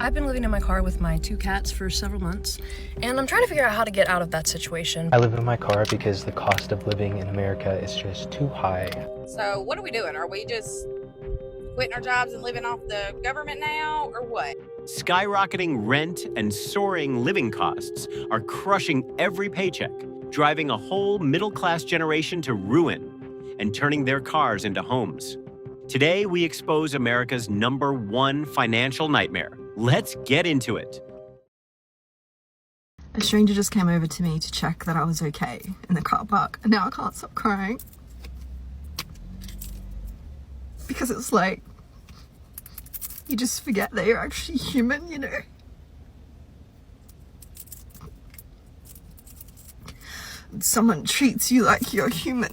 I've been living in my car with my 2 cats for several months, and I'm trying to figure out how to get out of that situation. I live in my car because the cost of living in America is just too high. So what are we doing? Are we just quitting our jobs and living off the government now, or what? Skyrocketing rent and soaring living costs are crushing every paycheck, driving a whole middle-class generation to ruin and turning their cars into homes. Today, we expose America's #1 financial nightmare. Let's get into it. A stranger just came over to me to check that I was okay in the car park, and now I can't stop crying. Because it's like, you just forget that you're actually human, you know? Someone treats you like you're human.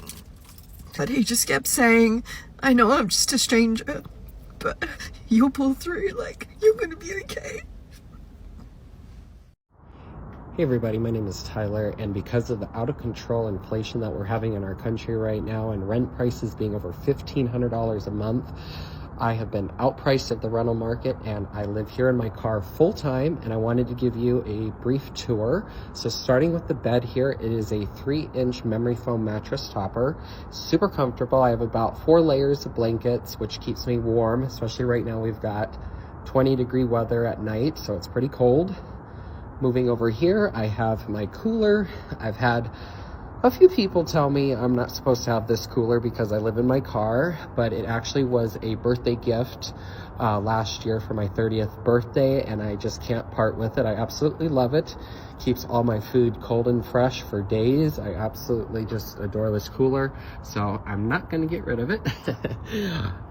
But he just kept saying, I know I'm just a stranger, but you'll pull through, like, you're gonna be okay. Hey everybody, my name is Tyler, and because of the out-of-control inflation that we're having in our country right now and rent prices being over $1,500 a month, I have been outpriced at the rental market, and I live here in my car full-time, and I wanted to give you a brief tour. So starting with the bed here, it is a 3-inch memory foam mattress topper. Super comfortable. I have about 4 layers of blankets, which keeps me warm, especially right now we've got 20-degree weather at night, so it's pretty cold. Moving over here, I have my cooler. I've had a few people tell me I'm not supposed to have this cooler because I live in my car, but it actually was a birthday gift last year for my 30th birthday, and I just can't part with it. I absolutely love it. Keeps all my food cold and fresh for days. I absolutely just adore this cooler, so I'm not gonna get rid of it.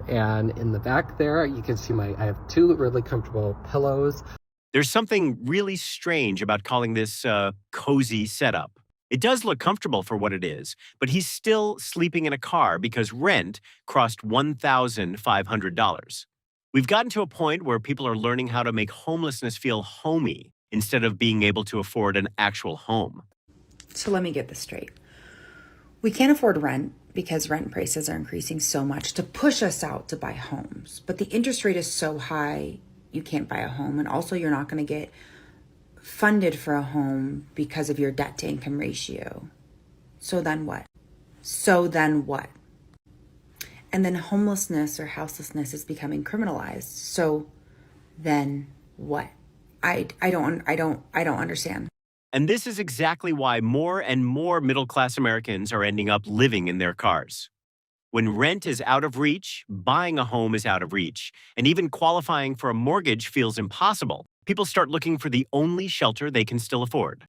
And in the back there, you can see I have 2 really comfortable pillows. There's something really strange about calling this cozy setup. It does look comfortable for what it is, but he's still sleeping in a car because rent crossed $1,500. We've gotten to a point where people are learning how to make homelessness feel homey instead of being able to afford an actual home. So let me get this straight. We can't afford rent because rent prices are increasing so much to push us out to buy homes. But the interest rate is so high, you can't buy a home. And also you're not going to get funded for a home because of your debt to income ratio. So then what? And then homelessness or houselessness is becoming criminalized. So then what? I don't understand. And this is exactly why more and more middle-class Americans are ending up living in their cars. When rent is out of reach, buying a home is out of reach, and even qualifying for a mortgage feels impossible, people start looking for the only shelter they can still afford.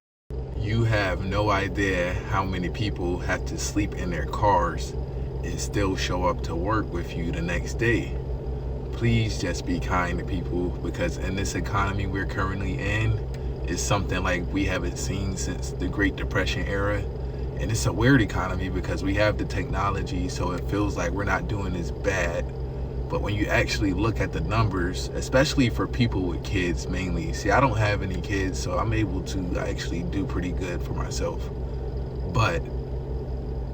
You have no idea how many people have to sleep in their cars and still show up to work with you the next day. Please just be kind to people, because in this economy we're currently in, it's something like we haven't seen since the Great Depression era. And it's a weird economy because we have the technology, so it feels like we're not doing as bad. But when you actually look at the numbers, especially for people with kids mainly, see, I don't have any kids, so I'm able to actually do pretty good for myself. But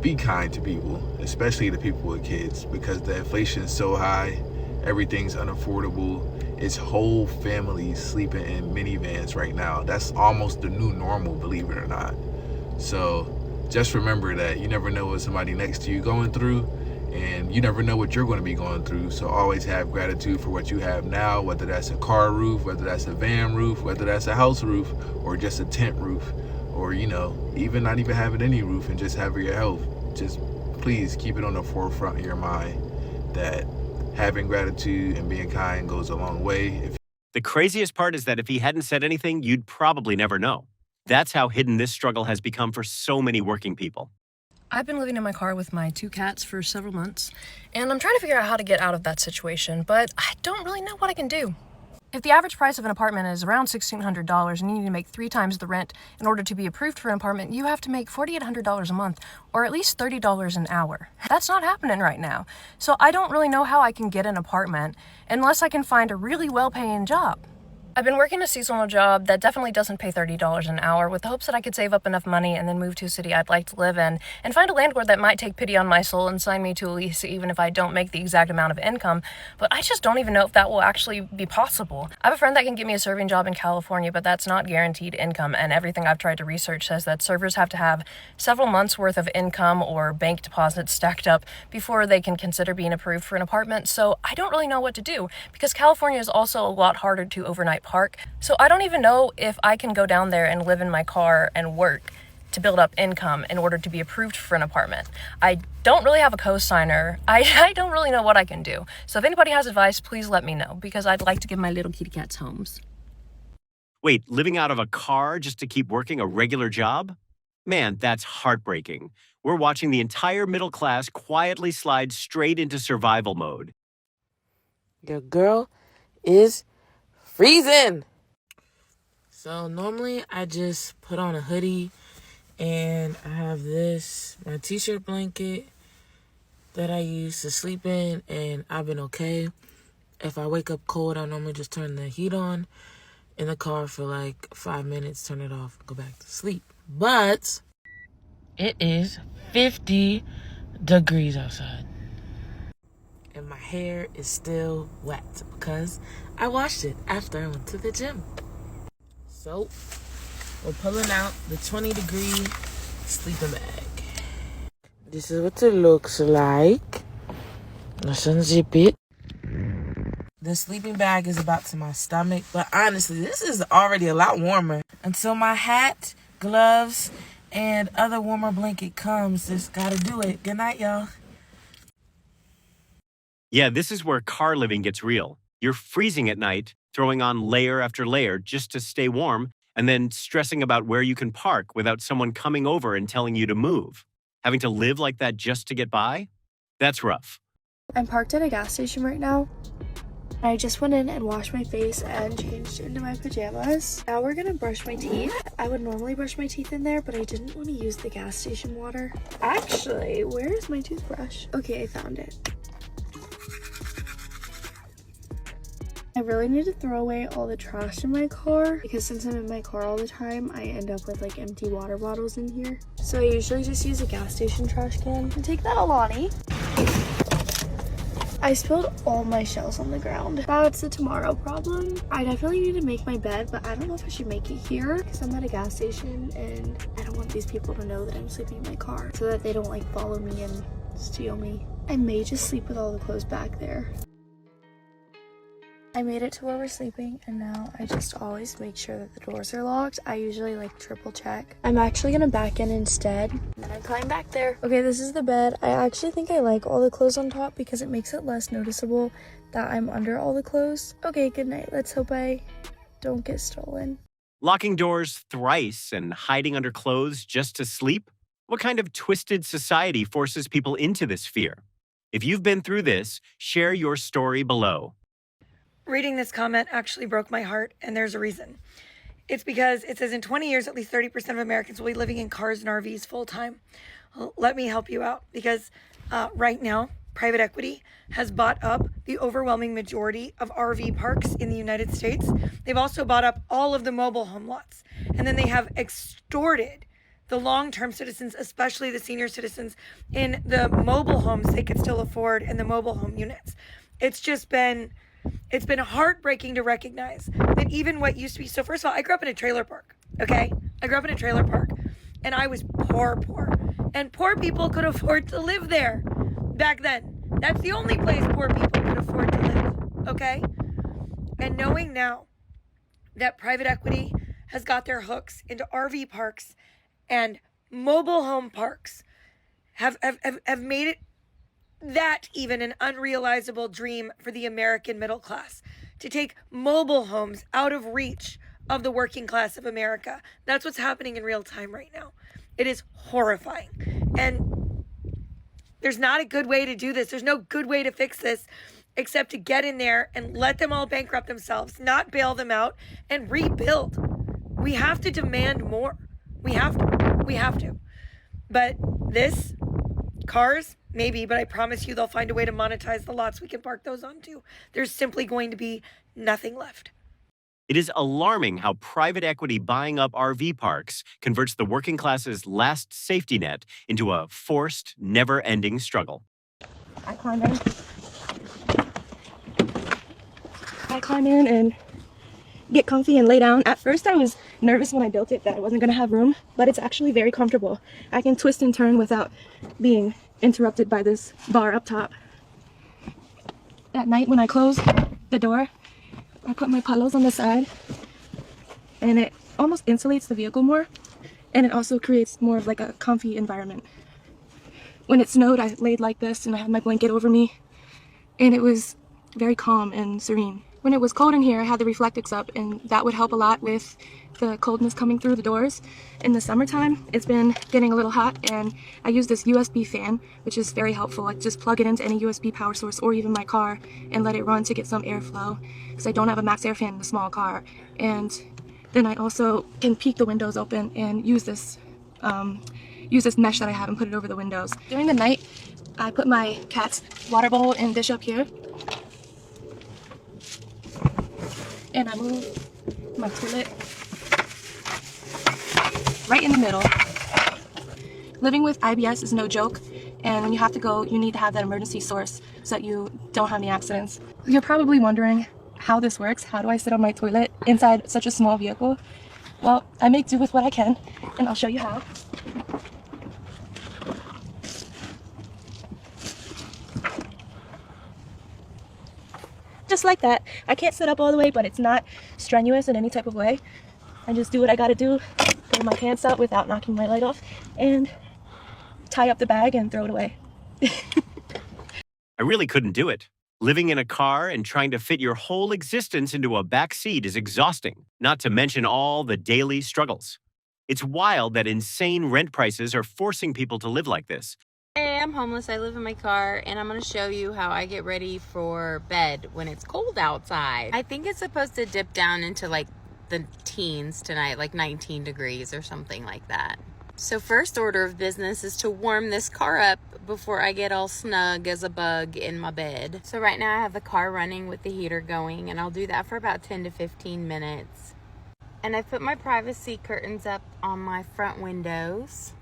be kind to people, especially the people with kids, because the inflation is so high, everything's unaffordable. It's whole families sleeping in minivans right now. That's almost the new normal, believe it or not. So just remember that you never know what somebody next to you going through, and you never know what you're going to be going through. So always have gratitude for what you have now, whether that's a car roof, whether that's a van roof, whether that's a house roof, or just a tent roof, or, you know, even not even having any roof and just having your health. Just please keep it on the forefront of your mind that having gratitude and being kind goes a long way. The craziest part is that if he hadn't said anything, you'd probably never know. That's how hidden this struggle has become for so many working people. I've been living in my car with my 2 cats for several months, and I'm trying to figure out how to get out of that situation, but I don't really know what I can do. If the average price of an apartment is around $1,600 and you need to make 3 times the rent in order to be approved for an apartment, you have to make $4,800 a month, or at least $30 an hour. That's not happening right now. So I don't really know how I can get an apartment unless I can find a really well-paying job. I've been working a seasonal job that definitely doesn't pay $30 an hour with the hopes that I could save up enough money and then move to a city I'd like to live in and find a landlord that might take pity on my soul and sign me to a lease even if I don't make the exact amount of income. But I just don't even know if that will actually be possible. I have a friend that can get me a serving job in California, but that's not guaranteed income, and everything I've tried to research says that servers have to have several months worth of income or bank deposits stacked up before they can consider being approved for an apartment. So I don't really know what to do because California is also a lot harder to overnight park. So I don't even know if I can go down there and live in my car and work to build up income in order to be approved for an apartment. I don't really have a co-signer. I don't really know what I can do. So if anybody has advice, please let me know because I'd like to give my little kitty cats homes. Wait, living out of a car just to keep working a regular job? Man, that's heartbreaking. We're watching the entire middle class quietly slide straight into survival mode. Your girl is freezing. So normally I just put on a hoodie and I have my t-shirt blanket that I use to sleep in, and I've been okay. If I wake up cold, I normally just turn the heat on in the car for like 5 minutes, turn it off, go back to sleep. But it is 50 degrees outside. And my hair is still wet because I washed it after I went to the gym. So we're pulling out the 20-degree sleeping bag. This is what it looks like. Let's unzip it. The sleeping bag is about to my stomach, but honestly, this is already a lot warmer. Until my hat, gloves, and other warmer blanket comes, just gotta do it. Good night, y'all. Yeah, this is where car living gets real. You're freezing at night, throwing on layer after layer just to stay warm, and then stressing about where you can park without someone coming over and telling you to move. Having to live like that just to get by? That's rough. I'm parked at a gas station right now. I just went in and washed my face and changed into my pajamas. Now we're gonna brush my teeth. I would normally brush my teeth in there, but I didn't want to use the gas station water. Actually, where is my toothbrush? Okay, I found it. I really need to throw away all the trash in my car because since I'm in my car all the time, I end up with like empty water bottles in here. So I usually just use a gas station trash can. And take that, Alani. I spilled all my shells on the ground. That's a tomorrow problem. I definitely need to make my bed, but I don't know if I should make it here because I'm at a gas station and I don't want these people to know that I'm sleeping in my car so that they don't like follow me and steal me. I may just sleep with all the clothes back there. I made it to where we're sleeping and now I just always make sure that the doors are locked. I usually like triple check. I'm actually gonna back in instead and then I climb back there. Okay, this is the bed. I actually think I like all the clothes on top because it makes it less noticeable that I'm under all the clothes. Okay, good night. Let's hope I don't get stolen. Locking doors thrice and hiding under clothes just to sleep? What kind of twisted society forces people into this fear? If you've been through this, share your story below. Reading this comment actually broke my heart, and there's a reason. It's because it says in 20 years, at least 30% of Americans will be living in cars and RVs full time. Well, let me help you out because right now, private equity has bought up the overwhelming majority of RV parks in the United States. They've also bought up all of the mobile home lots, and then they have extorted the long-term citizens, especially the senior citizens, in the mobile homes they could still afford and the mobile home units. It's been heartbreaking to recognize that even what used to be, so first of all, I grew up in a trailer park, okay? I grew up in a trailer park and I was poor. And poor people could afford to live there back then. That's the only place poor people could afford to live, okay? And knowing now that private equity has got their hooks into RV parks and mobile home parks have made it that even an unrealizable dream for the American middle class, to take mobile homes out of reach of the working class of America. That's what's happening in real time right now. It is horrifying. And there's not a good way to do this. There's no good way to fix this except to get in there and let them all bankrupt themselves, not bail them out, and rebuild. We have to demand more. We have to. But this, cars, maybe, but I promise you they'll find a way to monetize the lots we can park those onto. There's simply going to be nothing left. It is alarming how private equity buying up RV parks converts the working class's last safety net into a forced, never-ending struggle. I climb in and get comfy and lay down. At first I was nervous when I built it that I wasn't going to have room, but it's actually very comfortable. I can twist and turn without being interrupted by this bar up top. At night when I close the door, I put my pillows on the side and it almost insulates the vehicle more, and it also creates more of like a comfy environment. When it snowed, I laid like this and I had my blanket over me and it was very calm and serene. When it was cold in here, I had the reflectix up and that would help a lot with the coldness coming through the doors. In the summertime, it's been getting a little hot and I use this USB fan, which is very helpful. I just plug it into any USB power source or even my car and let it run to get some airflow because I don't have a max air fan in a small car. And then I also can peek the windows open and use this mesh that I have and put it over the windows. During the night, I put my cat's water bowl and dish up here. And I move my toilet right in the middle. Living with IBS is no joke, and when you have to go, you need to have that emergency source so that you don't have any accidents. You're probably wondering how this works. How do I sit on my toilet inside such a small vehicle? Well, I make do with what I can, and I'll show you how. Just like that. I can't sit up all the way, but it's not strenuous in any type of way. I just do what I gotta do, pull my pants out without knocking my light off, and tie up the bag and throw it away. I really couldn't do it. Living in a car and trying to fit your whole existence into a back seat is exhausting, not to mention all the daily struggles. It's wild that insane rent prices are forcing people to live like this. Hey, I'm homeless. I live in my car, and I'm going to show you how I get ready for bed when it's cold outside. I think it's supposed to dip down into like the teens tonight, like 19 degrees or something like that. So first order of business is to warm this car up before I get all snug as a bug in my bed. So right now I have the car running with the heater going, and I'll do that for about 10 to 15 minutes. And I put my privacy curtains up on my front windows.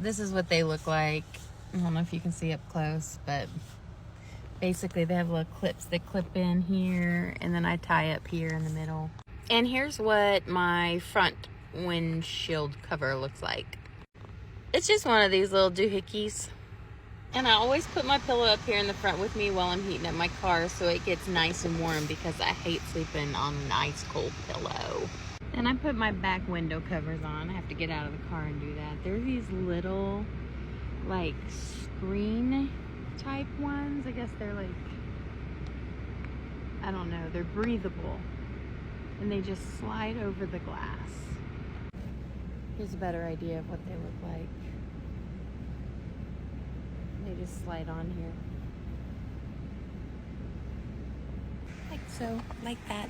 This is what they look like. I don't know if you can see up close, but basically they have little clips that clip in here, and then I tie up here in the middle. And here's what my front windshield cover looks like. It's just one of these little doohickeys. And I always put my pillow up here in the front with me while I'm heating up my car so it gets nice and warm, because I hate sleeping on an ice cold pillow. And I put my back window covers on. I have to get out of the car and do that. They're these little, like, screen type ones. I guess they're like, I don't know, they're breathable. And they just slide over the glass. Here's a better idea of what they look like. They just slide on here. Like so, like that.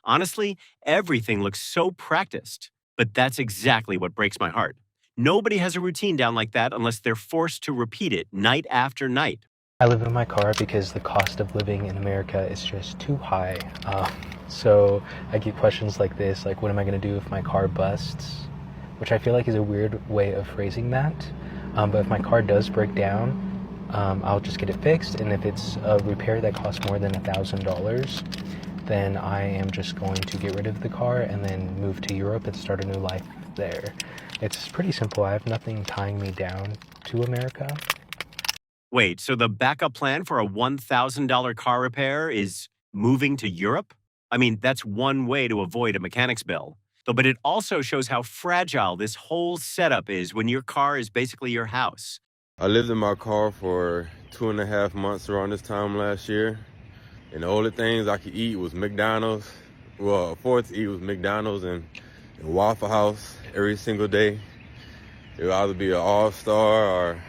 Honestly, everything looks so practiced, but that's exactly what breaks my heart. Nobody has a routine down like that unless they're forced to repeat it night after night. I live in my car because the cost of living in America is just too high. So I get questions like this, like, what am I going to do if my car busts? Which I feel like is a weird way of phrasing that. But if my car does break down, I'll just get it fixed. And if it's a repair that costs more than $1,000, then I am just going to get rid of the car and then move to Europe and start a new life there. It's pretty simple. I have nothing tying me down to America. Wait, so the backup plan for a $1,000 car repair is moving to Europe? I mean, that's one way to avoid a mechanic's bill. But it also shows how fragile this whole setup is when your car is basically your house. I lived in my car for 2.5 months around this time last year. And the only things I could eat was McDonald's. Well, afford to eat was McDonald's and Waffle House every single day. It would either be an All-Star, or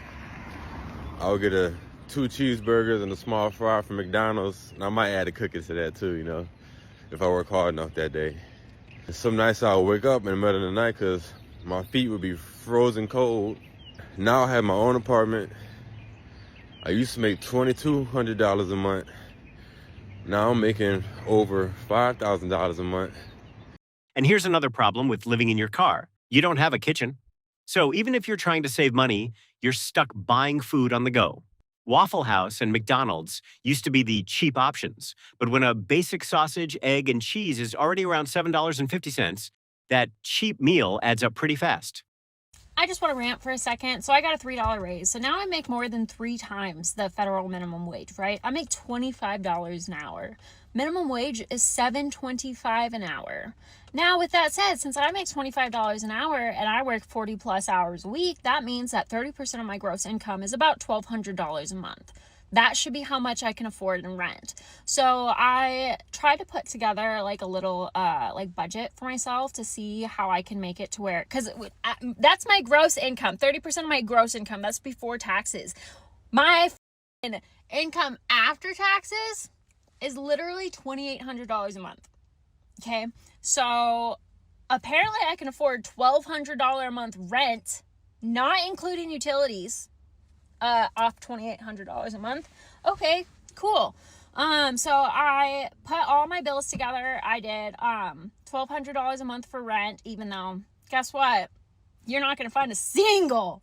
I would get 2 cheeseburgers and a small fry from McDonald's. And I might add a cookie to that too, you know, if I work hard enough that day. And some nights I would wake up in the middle of the night because my feet would be frozen cold. Now I have my own apartment. I used to make $2,200 a month. Now I'm making over $5,000 a month. And here's another problem with living in your car. You don't have a kitchen. So even if you're trying to save money, you're stuck buying food on the go. Waffle House and McDonald's used to be the cheap options, but when a basic sausage, egg, and cheese is already around $7.50, that cheap meal adds up pretty fast. I just want to rant for a second. So I got a $3 raise. So now I make more than 3 times the federal minimum wage, right? I make $25 an hour. Minimum wage is $7.25 an hour. Now, with that said, since I make $25 an hour and I work 40 plus hours a week, that means that 30% of my gross income is about $1,200 a month. That should be how much I can afford in rent. So I tried to put together like a little like budget for myself to see how I can make it to where, because that's my gross income, 30% of my gross income. That's before taxes. My income after taxes is literally $2,800 a month. Okay, so apparently I can afford $1,200 a month rent, not including utilities, off $2,800 a month. Okay, cool. So I put all my bills together. I did $1,200 a month for rent, even though, guess what? You're not going to find a single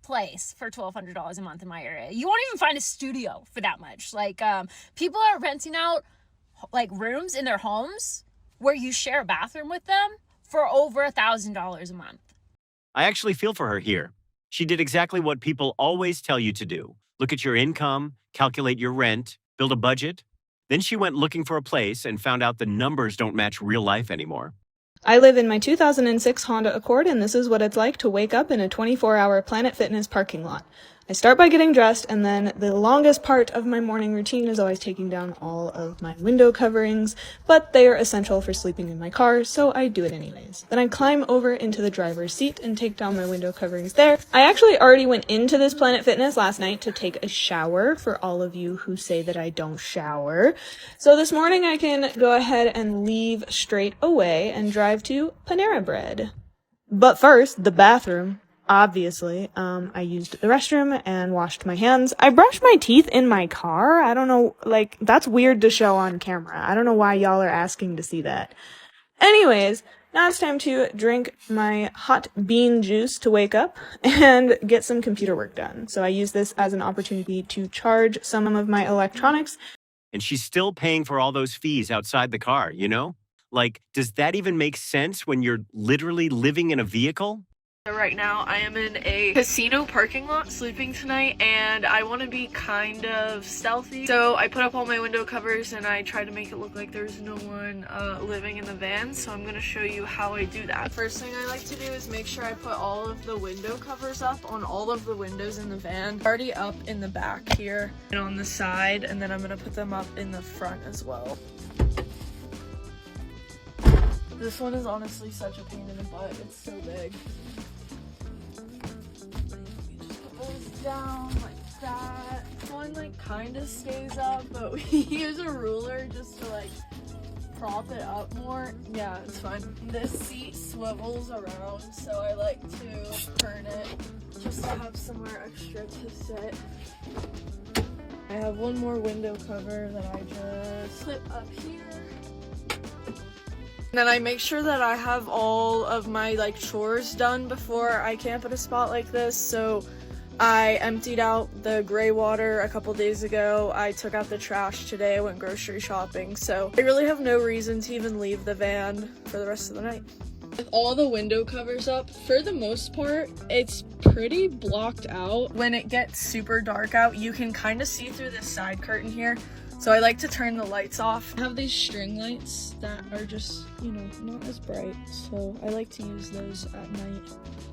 place for $1,200 a month in my area. You won't even find a studio for that much. Like, people are renting out like rooms in their homes where you share a bathroom with them for over $1,000 a month. I actually feel for her here. She did exactly what people always tell you to do. Look at your income, calculate your rent, build a budget. Then she went looking for a place and found out the numbers don't match real life anymore. I live in my 2006 Honda Accord, and this is what it's like to wake up in a 24-hour Planet Fitness parking lot. I start by getting dressed, and then the longest part of my morning routine is always taking down all of my window coverings, but they are essential for sleeping in my car, so I do it anyways. Then I climb over into the driver's seat and take down my window coverings there. I actually already went into this Planet Fitness last night to take a shower, for all of you who say that I don't shower. So this morning I can go ahead and leave straight away and drive to Panera Bread. But first, the bathroom. Obviously, I used the restroom and washed my hands. I brushed my teeth in my car. I don't know, like, that's weird to show on camera. I don't know why y'all are asking to see that. Anyways, now it's time to drink my hot bean juice to wake up and get some computer work done. So I use this as an opportunity to charge some of my electronics. And she's still paying for all those fees outside the car, you know? Like, does that even make sense when you're literally living in a vehicle? Right now, I am in a casino parking lot sleeping tonight, and I want to be kind of stealthy. So I put up all my window covers and I try to make it look like there's no one living in the van. So I'm going to show you how I do that. First thing I like to do is make sure I put all of the window covers up on all of the windows in the van. Already up in the back here and on the side, and then I'm going to put them up in the front as well. This one is honestly such a pain in the butt. It's so big. Down like that. One like kind of stays up, but we use a ruler just to like prop it up more. Yeah, it's fine. This seat swivels around, so I like to turn it just to have somewhere extra to sit. I have one more window cover that I just clip up here. And then I make sure that I have all of my like chores done before I camp at a spot like this. So I emptied out the gray water a couple days ago. I took out the trash today. I went grocery shopping. So I really have no reason to even leave the van for the rest of the night. With all the window covers up, for the most part, it's pretty blocked out. When it gets super dark out, you can kind of see through this side curtain here. So I like to turn the lights off. I have these string lights that are just, you know, not as bright. So I like to use those at night.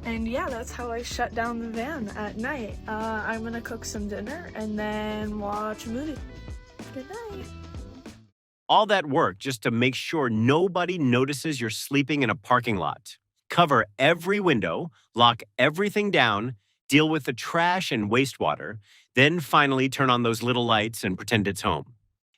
And yeah, that's how I shut down the van at night. I'm gonna cook some dinner and then watch a movie. Good night. All that work just to make sure nobody notices you're sleeping in a parking lot. Cover every window, lock everything down, deal with the trash and wastewater, then finally turn on those little lights and pretend it's home.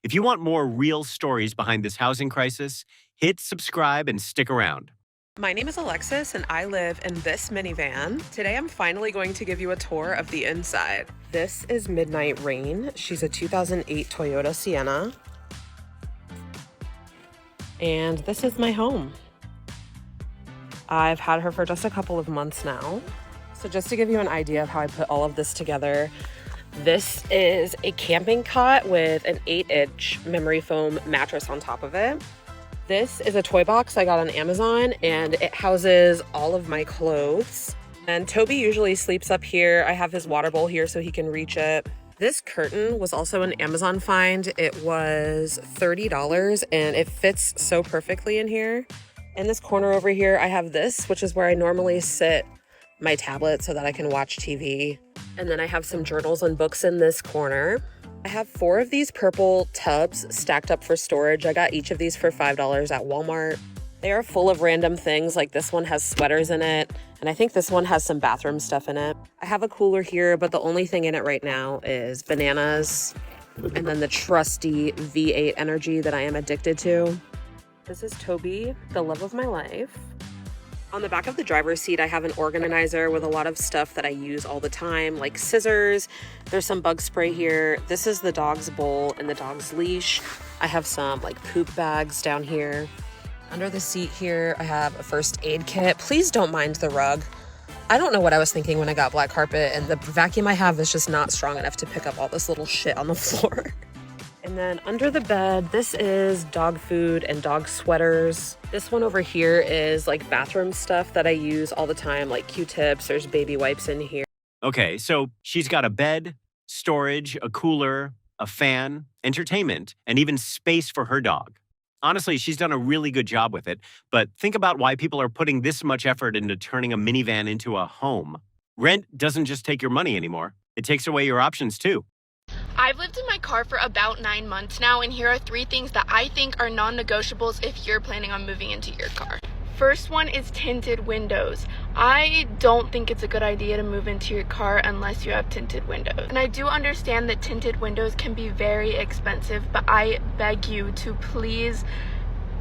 If you want more real stories behind this housing crisis, hit subscribe and stick around. My name is Alexis and I live in this minivan. Today I'm finally going to give you a tour of the inside. This is Midnight Rain. She's a 2008 Toyota Sienna. And this is my home. I've had her for just a couple of months now. So just to give you an idea of how I put all of this together, this is a camping cot with an 8-inch memory foam mattress on top of it. This is a toy box I got on Amazon and it houses all of my clothes. And Toby usually sleeps up here. I have his water bowl here so he can reach it. This curtain was also an Amazon find. It was $30 and it fits so perfectly in here. In this corner over here, I have this, which is where I normally sit my tablet so that I can watch TV. And then I have some journals and books in this corner. I have 4 of these purple tubs stacked up for storage. I got each of these for $5 at Walmart. They are full of random things, like this one has sweaters in it, and I think this one has some bathroom stuff in it. I have a cooler here, but the only thing in it right now is bananas, and then the trusty V8 energy that I am addicted to. This is Toby, the love of my life. On the back of the driver's seat, I have an organizer with a lot of stuff that I use all the time, like scissors. There's some bug spray here. This is the dog's bowl and the dog's leash. I have some like poop bags down here. Under the seat here, I have a first aid kit. Please don't mind the rug. I don't know what I was thinking when I got black carpet, and the vacuum I have is just not strong enough to pick up all this little shit on the floor. And then under the bed, this is dog food and dog sweaters. This one over here is like bathroom stuff that I use all the time, like Q-tips, there's baby wipes in here. Okay, so she's got a bed, storage, a cooler, a fan, entertainment, and even space for her dog. Honestly, she's done a really good job with it, but think about why people are putting this much effort into turning a minivan into a home. Rent doesn't just take your money anymore. It takes away your options too. I've lived in my car for about 9 months now, and here are 3 things that I think are non-negotiables if you're planning on moving into your car. First one is tinted windows. I don't think it's a good idea to move into your car unless you have tinted windows. And I do understand that tinted windows can be very expensive, but I beg you to please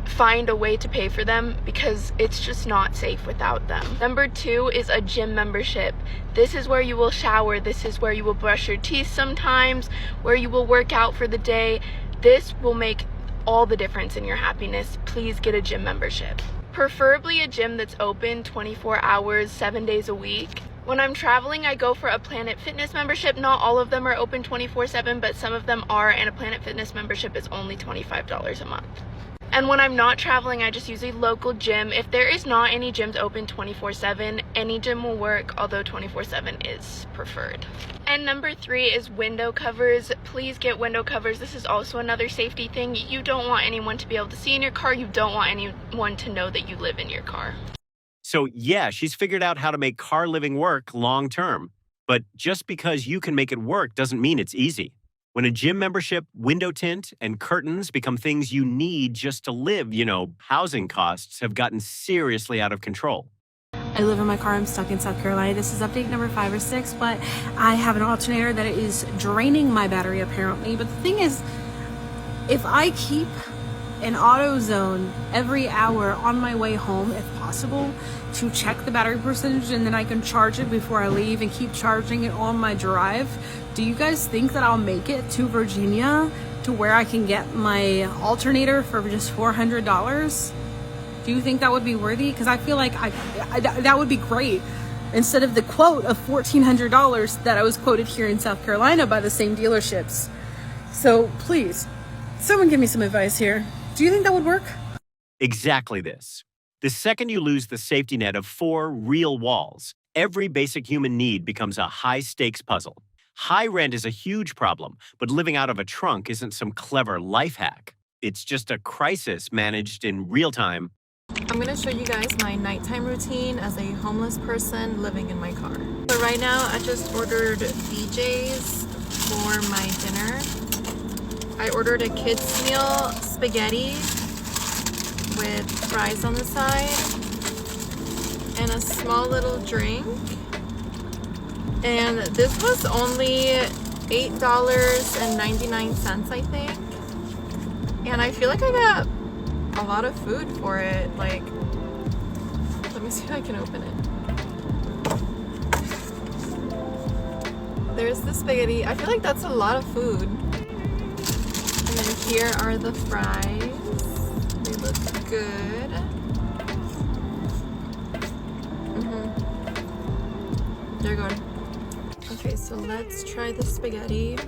find a way to pay for them because it's just not safe without them. Number 2 is a gym membership. This is where you will shower. This is where you will brush your teeth sometimes, where you will work out for the day. This will make all the difference in your happiness. Please get a gym membership. Preferably a gym that's open 24 hours, 7 days a week. When I'm traveling, I go for a Planet Fitness membership. Not all of them are open 24/7, but some of them are, and a Planet Fitness membership is only $25 a month. And when I'm not traveling, I just use a local gym. If there is not any gyms open 24/7, any gym will work, although 24/7 is preferred. And number 3 is window covers. Please get window covers. This is also another safety thing. You don't want anyone to be able to see in your car. You don't want anyone to know that you live in your car. So yeah, she's figured out how to make car living work long term. But just because you can make it work doesn't mean it's easy. When a gym membership, window tint, and curtains become things you need just to live, housing costs have gotten seriously out of control. I live in my car. I'm stuck in South Carolina. This is update number 5 or 6, but I have an alternator that is draining my battery apparently. But the thing is, if I keep an auto zone every hour on my way home, if possible, to check the battery percentage, and then I can charge it before I leave and keep charging it on my drive, do you guys think that I'll make it to Virginia to where I can get my alternator for just $400? Do you think that would be worthy? Because I feel like that would be great. Instead of the quote of $1,400 that I was quoted here in South Carolina by the same dealerships. So please, someone give me some advice here. Do you think that would work? Exactly this. The second you lose the safety net of 4 real walls, every basic human need becomes a high-stakes puzzle. High rent is a huge problem, but living out of a trunk isn't some clever life hack. It's just a crisis managed in real time. I'm gonna show you guys my nighttime routine as a homeless person living in my car. So right now I just ordered BJ's for my dinner. I ordered a kids meal, spaghetti with fries on the side and a small little drink. And this was only $8.99, I think. And I feel like I got a lot of food for it. Like, me see if I can open it. There's the spaghetti. I feel like that's a lot of food. And then here are the fries. They look good. They're good. Okay, so let's try the spaghetti.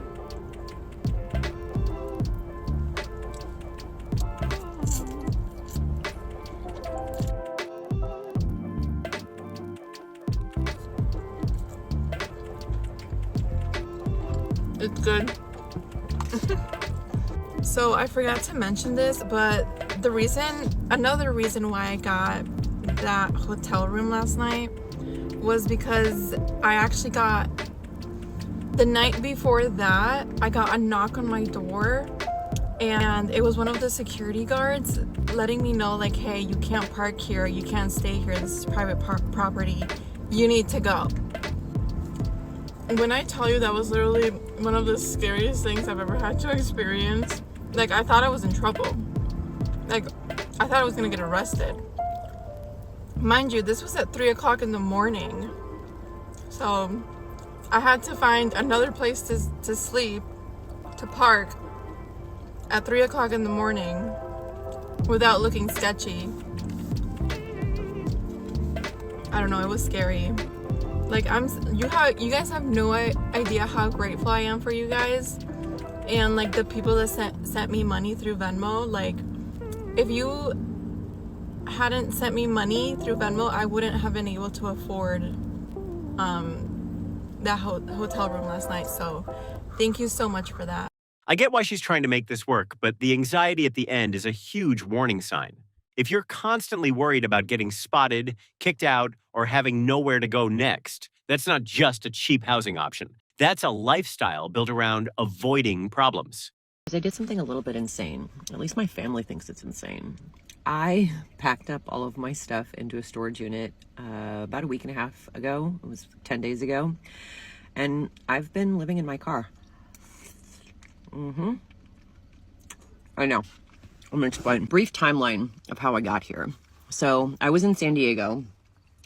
It's good. So I forgot to mention this, but another reason why I got that hotel room last night was because I actually got, the night before that, I got a knock on my door, and it was one of the security guards letting me know, like, hey, you can't park here, you can't stay here, this is private property, you need to go. When I tell you that was literally one of the scariest things I've ever had to experience, like, I thought I was in trouble. Like, I thought I was gonna get arrested. Mind you, this was at 3 o'clock in the morning. So I had to find another place to sleep, to park at 3 o'clock in the morning without looking sketchy. I don't know, it was scary. Like, you guys have no idea how grateful I am for you guys. And like the people that sent me money through Venmo, like, if you hadn't sent me money through Venmo, I wouldn't have been able to afford that hotel room last night. So thank you so much for that. I get why she's trying to make this work, but the anxiety at the end is a huge warning sign. If you're constantly worried about getting spotted, kicked out, or having nowhere to go next, that's not just a cheap housing option. That's a lifestyle built around avoiding problems. I did something a little bit insane. At least my family thinks it's insane. I packed up all of my stuff into a storage unit about a week and a half ago. It was 10 days ago. And I've been living in my car. I know. I'm going to explain. Brief timeline of how I got here. So I was in San Diego.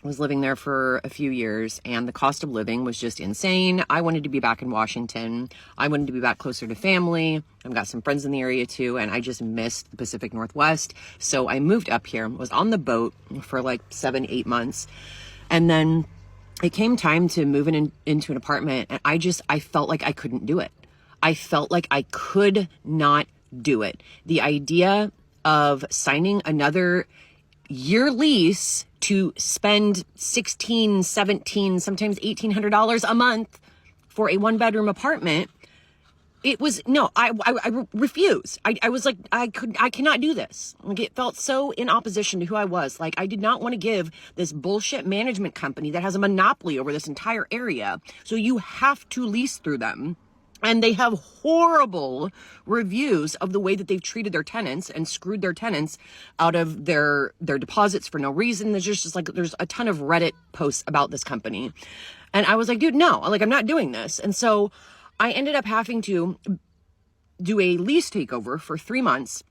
I was living there for a few years, and the cost of living was just insane. I wanted to be back in Washington. I wanted to be back closer to family. I've got some friends in the area too, and I just missed the Pacific Northwest. So I moved up here, was on the boat for like 7-8 months. And then it came time to move into an apartment, and I felt like I couldn't do it. I felt like I could not do it. The idea of signing another year lease to spend $1,600, $1,700, sometimes $1,800 a month for a 1-bedroom apartment, it was, no, I refused. I was like, I cannot do this. Like, it felt so in opposition to who I was. Like, I did not want to give this bullshit management company that has a monopoly over this entire area. So you have to lease through them. And they have horrible reviews of the way that they've treated their tenants and screwed their tenants out of their deposits for no reason. There's a ton of Reddit posts about this company. And I was like, dude, no, like, I'm not doing this. And so I ended up having to do a lease takeover for 3 months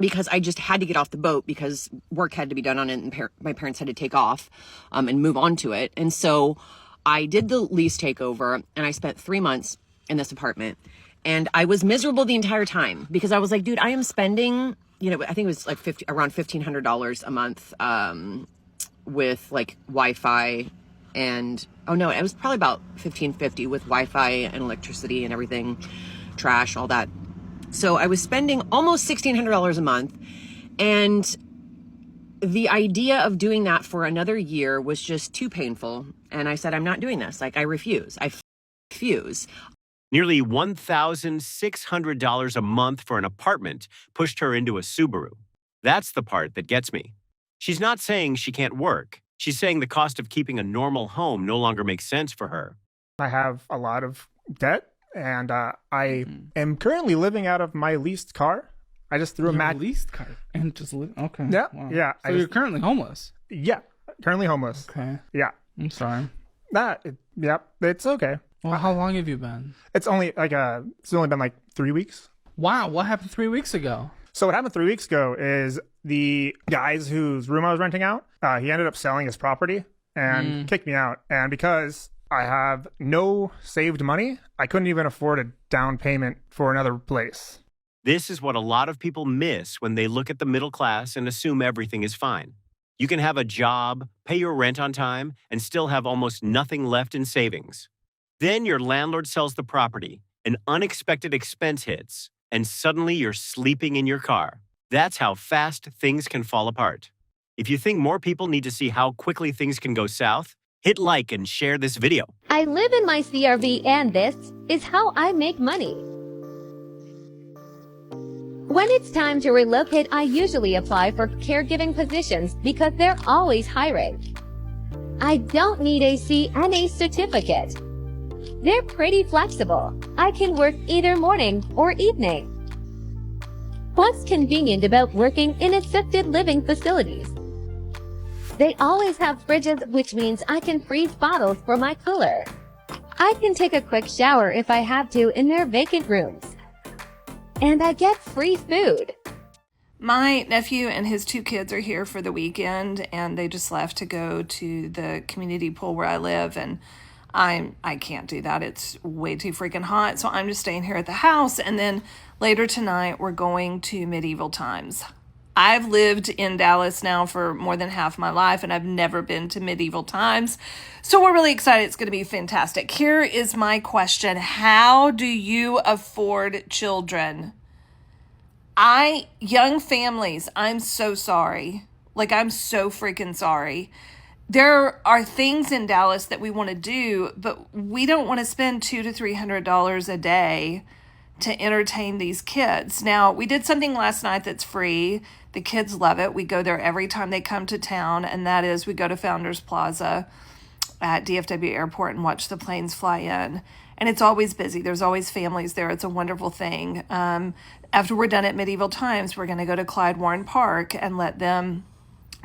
because I just had to get off the boat because work had to be done on it and my parents had to take off and move on to it. And so I did the lease takeover and I spent 3 months in this apartment, and I was miserable the entire time because I was like, dude, I am spending, I think it was like around $1,500 a month with like Wi-Fi and, oh no, it was probably about $1,550 with Wi-Fi and electricity and everything, trash, all that. So I was spending almost $1,600 a month, and the idea of doing that for another year was just too painful. And I said, I'm not doing this. Like, I refuse. I refuse. Nearly $1,600 a month for an apartment pushed her into a Subaru. That's the part that gets me. She's not saying she can't work. She's saying the cost of keeping a normal home no longer makes sense for her. I have a lot of debt, and I am currently living out of my leased car. I just threw a leased car and just live. Okay. Yeah, wow. Yeah. So you're currently homeless. Yeah, currently homeless. Okay. Yeah. I'm sorry. Yep. It's okay. Well, how long have you been? It's only been like 3 weeks. Wow, what happened 3 weeks ago? So what happened 3 weeks ago is the guys whose room I was renting out, he ended up selling his property and kicked me out. And because I have no saved money, I couldn't even afford a down payment for another place. This is what a lot of people miss when they look at the middle class and assume everything is fine. You can have a job, pay your rent on time, and still have almost nothing left in savings. Then your landlord sells the property, an unexpected expense hits, and suddenly you're sleeping in your car. That's how fast things can fall apart. If you think more people need to see how quickly things can go south, hit like and share this video. I live in my CRV and this is how I make money. When it's time to relocate, I usually apply for caregiving positions because they're always hiring. I don't need a CNA certificate. They're pretty flexible. I can work either morning or evening. What's convenient about working in assisted living facilities? They always have fridges, which means I can freeze bottles for my cooler. I can take a quick shower if I have to in their vacant rooms. And I get free food. My nephew and his 2 kids are here for the weekend, and they just left to go to the community pool where I live, and I can't do that. It's way too freaking hot, so I'm just staying here at the house, and then later tonight we're going to Medieval Times. I've lived in Dallas now for more than half my life, and I've never been to Medieval Times, so we're really excited. It's going to be fantastic. Here is my question. How do you afford children? Young families, I'm so sorry. Like, I'm so freaking sorry. There are things in Dallas that we want to do, but we don't want to spend $200 to $300 a day to entertain these kids. Now, we did something last night that's free. The kids love it. We go there every time they come to town, and that is we go to Founders Plaza at DFW Airport and watch the planes fly in. And it's always busy. There's always families there. It's a wonderful thing. After we're done at Medieval Times, we're going to go to Clyde Warren Park and let them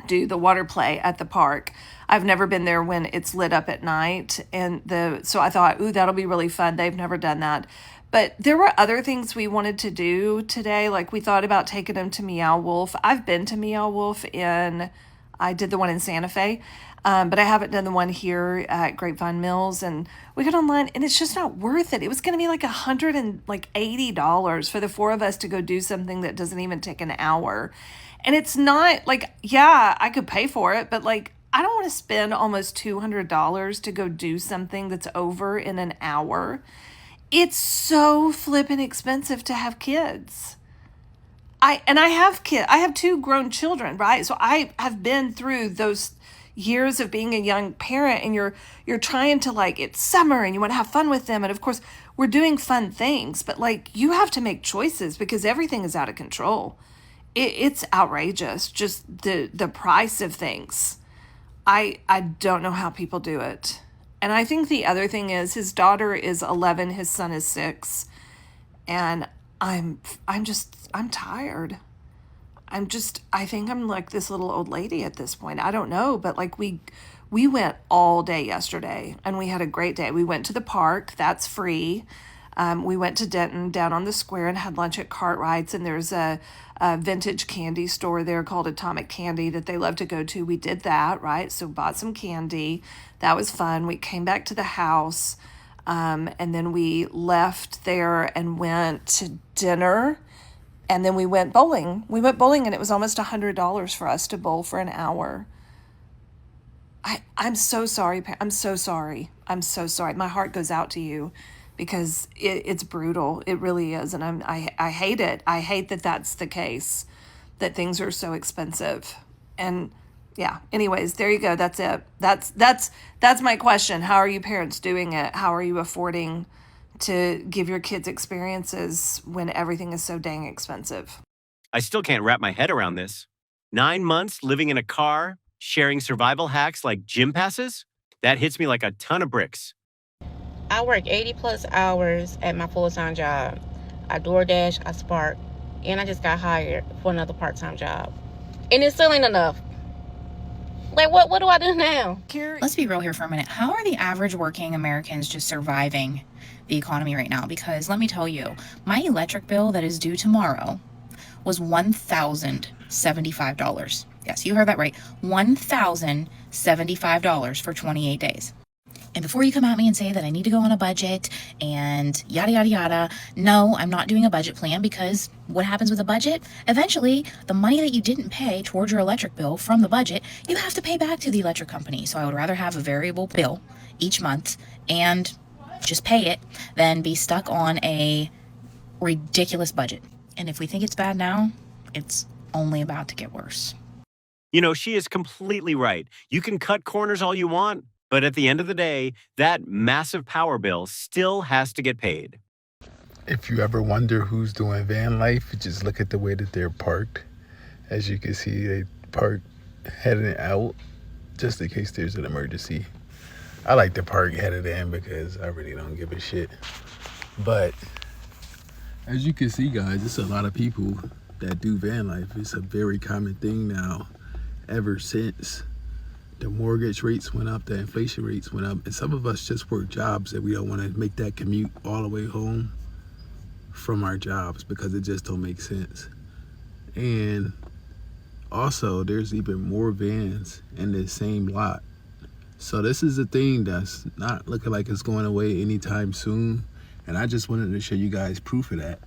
do the water play at the park. I've never been there when it's lit up at night. So I thought, ooh, that'll be really fun. They've never done that. But there were other things we wanted to do today. Like, we thought about taking them to Meow Wolf. I've been to Meow Wolf I did the one in Santa Fe, but I haven't done the one here at Grapevine Mills. And we got online, and it's just not worth it. It was going to be like $180 for the 4 of us to go do something that doesn't even take an hour. And it's not like, yeah, I could pay for it, but like, I don't want to spend almost $200 to go do something that's over in an hour. It's so flippin' expensive to have kids. I have kids. I have 2 grown children, right? So I have been through those years of being a young parent, and you're trying to, like, it's summer and you want to have fun with them. And of course, we're doing fun things, but like, you have to make choices because everything is out of control. It's outrageous, just the price of things. I don't know how people do it. And I think the other thing is his daughter is 11, his son is 6, and I'm tired. I think I'm like this little old lady at this point. I don't know, but like we went all day yesterday and we had a great day. We went to the park, that's free. We went to Denton down on the square and had lunch at Cartwright's, and there's a vintage candy store there called Atomic Candy that they love to go to. We did that, right? So bought some candy. That was fun. We came back to the house, and then we left there and went to dinner, and then we went bowling. We went bowling, and it was almost $100 for us to bowl for an hour. I'm so sorry. I'm so sorry. I'm so sorry. My heart goes out to you because it's brutal. It really is. And I hate it. I hate that that's the case, that things are so expensive. And yeah, anyways, there you go. That's it. That's my question. How are you parents doing it? How are you affording to give your kids experiences when everything is so dang expensive? I still can't wrap my head around this. 9 months living in a car, sharing survival hacks like gym passes? That hits me like a ton of bricks. I work 80 plus hours at my full-time job. I DoorDash, I Spark, and I just got hired for another part-time job. And it still ain't enough. Like, what do I do now? Let's be real here for a minute. How are the average working Americans just surviving the economy right now? Because let me tell you, my electric bill that is due tomorrow was $1,075. Yes, you heard that right. $1,075 for 28 days. And before you come at me and say that I need to go on a budget and yada, yada, yada, no, I'm not doing a budget plan, because what happens with a budget? Eventually, the money that you didn't pay towards your electric bill from the budget, you have to pay back to the electric company. So I would rather have a variable bill each month and just pay it than be stuck on a ridiculous budget. And if we think it's bad now, it's only about to get worse. You know, she is completely right. You can cut corners all you want, but at the end of the day, that massive power bill still has to get paid. If you ever wonder who's doing van life, just look at the way that they're parked. As you can see, they park heading out just in case there's an emergency. I like to park headed in because I really don't give a shit. But as you can see, guys, it's a lot of people that do van life. It's a very common thing now, ever since the mortgage rates went up, the inflation rates went up, and some of us just work jobs that we don't want to make that commute all the way home from our jobs because it just don't make sense. And also, there's even more vans in this same lot. So this is a thing that's not looking like it's going away anytime soon. And I just wanted to show you guys proof of that.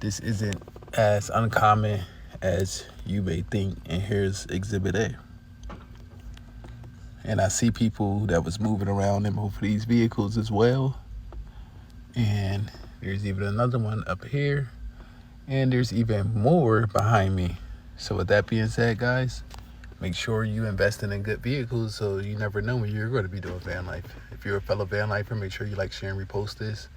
This isn't as uncommon as you may think. And here's Exhibit A. And I see people that was moving around in both of these vehicles as well. And there's even another one up here. And there's even more behind me. So with that being said, guys, make sure you invest in good vehicles so you never know when you're going to be doing van life. If you're a fellow van lifer, make sure you like, share, and repost this.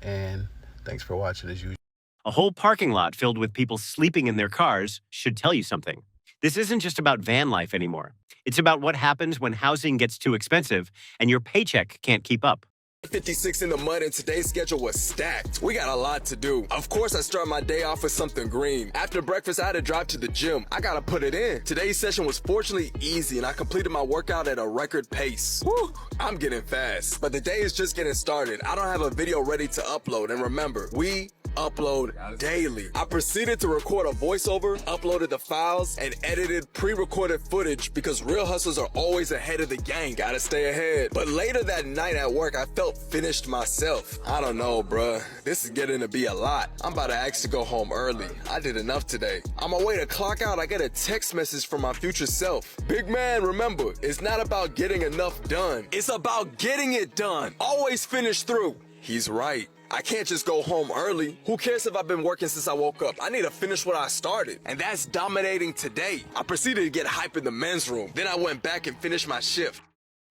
And thanks for watching as usual. A whole parking lot filled with people sleeping in their cars should tell you something. This isn't just about van life anymore. It's about what happens when housing gets too expensive and your paycheck can't keep up. 56 in the mud, and today's schedule was stacked. We got a lot to do. Of course, I start my day off with something green. After breakfast, I had to drive to the gym. I gotta put it in. Today's session was fortunately easy, and I completed my workout at a record pace. Whew, I'm getting fast. But the day is just getting started. I don't have a video ready to upload, and remember, we upload daily. I proceeded to record a voiceover, uploaded the files, and edited pre-recorded footage because real hustlers are always ahead of the game. Gotta stay ahead. But later that night at work, I felt finished myself. I don't know, bruh. This is getting to be a lot. I'm about to actually go home early. I did enough today. On my way to clock out, I get a text message from my future self. Big man, remember, it's not about getting enough done. It's about getting it done. Always finish through. He's right. I can't just go home early. Who cares if I've been working since I woke up? I need to finish what I started. And that's dominating today. I proceeded to get hype in the men's room. Then I went back and finished my shift.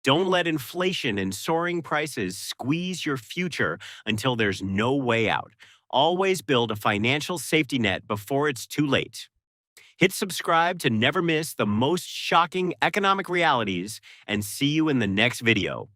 Don't let inflation and soaring prices squeeze your future until there's no way out. Always build a financial safety net before it's too late. Hit subscribe to never miss the most shocking economic realities, and see you in the next video.